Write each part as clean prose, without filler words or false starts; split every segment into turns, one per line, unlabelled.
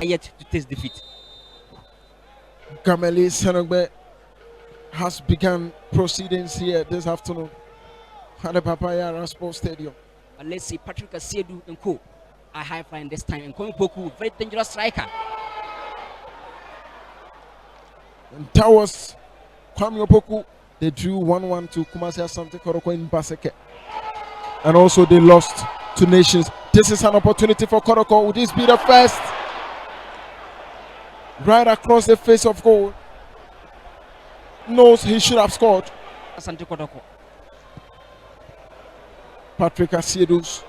yet to taste defeat.
Gameli Senogbe has begun proceedings here this afternoon at the Papayara Sports Stadium.
But let's see, Patrick Asiedu and Co. are high flying this time, and Poku, very dangerous striker.
And that was Kwame Opoku. They drew 1-1 to Kumasi Asante Kotoko in Baseke. And also they lost to Nations. This is an opportunity for Kotoko. Would this be the first? Right across the face of goal. Knows he should have scored.
Asante Kotoko.
Patrick Asiedu's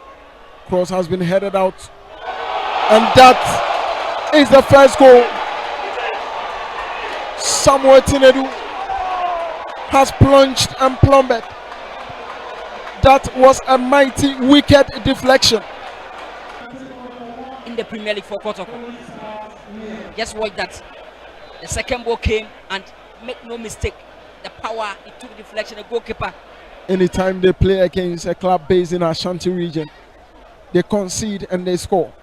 cross has been headed out. And that is the first goal. Samuel Tinedu has plunged and plummeted. That was a mighty wicked deflection.
In the Premier League for Kotoko. Just watch that. The second ball came, and make no mistake, the power, it took deflection, the goalkeeper.
Anytime they play against a club based in Ashanti region, they concede and they score.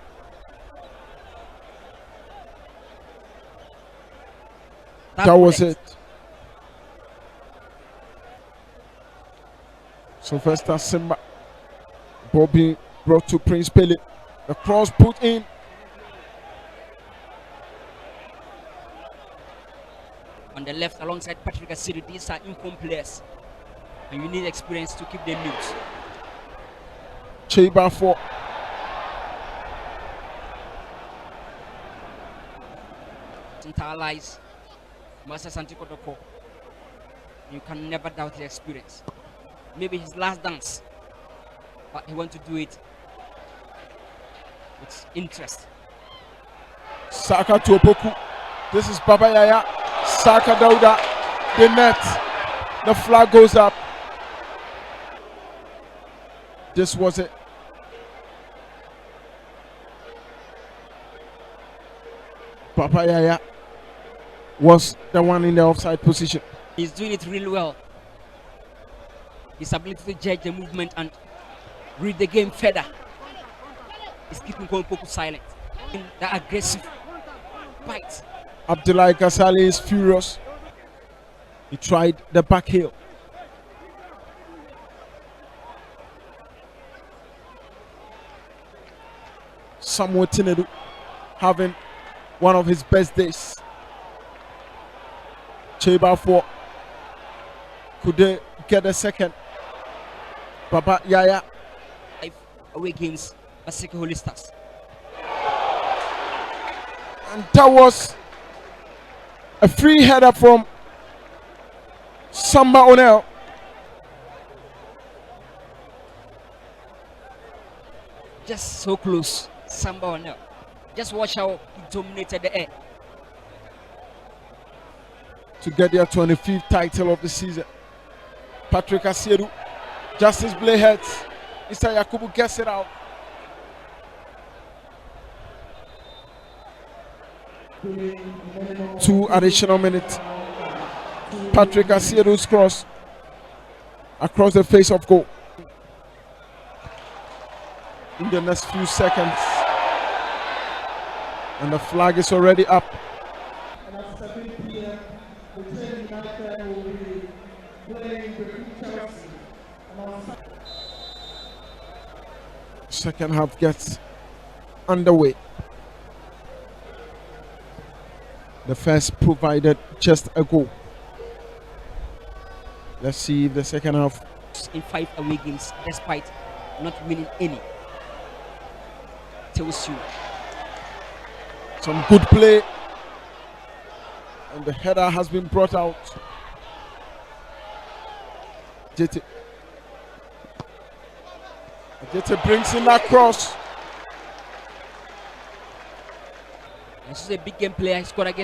That was it. So first as Simba, Bobby brought to Prince Pele. The cross put in.
On the left, alongside Patrick Asiedu, these are informed players, and you need experience to keep them mute.
Cheba for
entire lies, Master Asante Kotoko. You can never doubt his experience. Maybe his last dance, but he wants to do it with interest.
Saka to Opoku. This is Baba Yaya. Saka Dauda. The net. The flag goes up. This was it. Baba Yaya was the one in the offside position.
He's doing it really well. His ability to judge the movement and read the game further is keeping Poku silent. In the aggressive bite.
Abdullahi Kasali is furious. He tried the back heel. Samuel Tinedu having one of his best days. Cheba for. Could they get a second? Baba Yaya.
5 away games, Baseke Holistas.
And that was a free header from Samba Onel.
Just so close, Samba Onel. Just watch how he dominated the air.
To get their 25th title of the season. Patrick Asiedu, Justice Blaheads. Mr. Yakubu gets it out. Two additional minutes. Patrick Asiedu's cross across the face of goal. In the next few seconds. And the flag is already up. Second half gets underway. The first provided just a goal. Let's see if the second half.
In 5 away games, despite not winning any. Tells you.
Some good play. And the header has been brought out. Jete. Jete brings in that cross.
This is a big game player. He scored again.